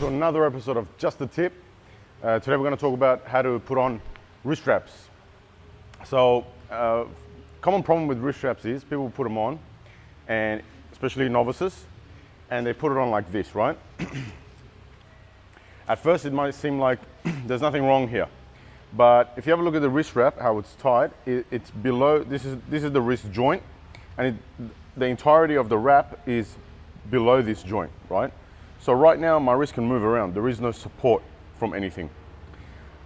to another episode of Just a Tip. Today we're going to talk about how to put on wrist wraps. So, common problem with wrist wraps is people put them on, and especially novices, and they put it on like this, right? At first it might seem like there's nothing wrong here, but if you have a look at the wrist wrap, how it's tied, it's below. This is the wrist joint, and the entirety of the wrap is below this joint, right? So right now my wrist can move around. There is no support from anything.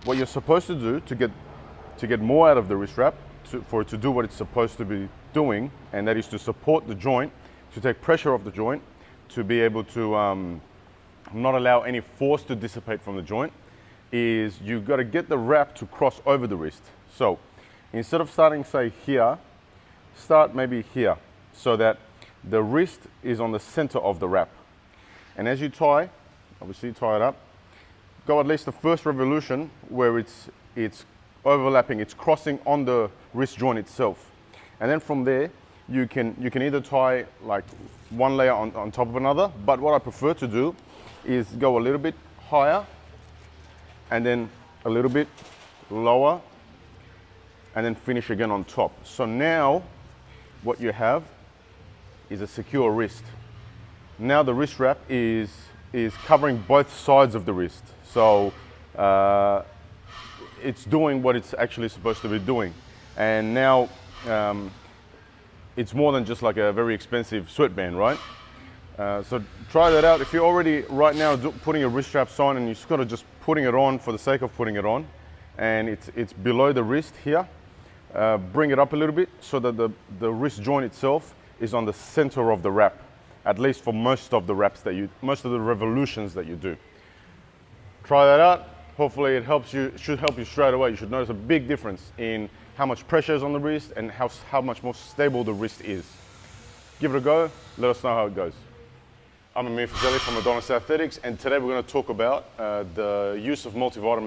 What you're supposed to do to get more out of the wrist wrap, for it to do what it's supposed to be doing, and that is to support the joint, to take pressure off the joint, to be able to not allow any force to dissipate from the joint, is you've got to get the wrap to cross over the wrist. So instead of starting, say, here, start maybe here, so that the wrist is on the center of the wrap. And as you tie, obviously tie it up, go at least the first revolution where it's overlapping, it's crossing on the wrist joint itself. And then from there, you can either tie like one layer on top of another, but what I prefer to do is go a little bit higher and then a little bit lower and then finish again on top. So now what you have is a secure wrist. Now the wrist wrap is covering both sides of the wrist. So it's doing what it's actually supposed to be doing. And now it's more than just like a very expensive sweatband, right? So try that out. If you're already right now putting your wrist straps on and you're sort of just putting it on for the sake of putting it on, and it's below the wrist here, bring it up a little bit so that the wrist joint itself is on the center of the wrap, at least for most of the wraps most of the revolutions that you do. Try that out. Hopefully it helps you, should help you straight away. You should notice a big difference in how much pressure is on the wrist and how much more stable the wrist is. Give it a go, let us know how it goes. I'm Amir from Adonis Athletics, and today we're going to talk about the use of multivitamins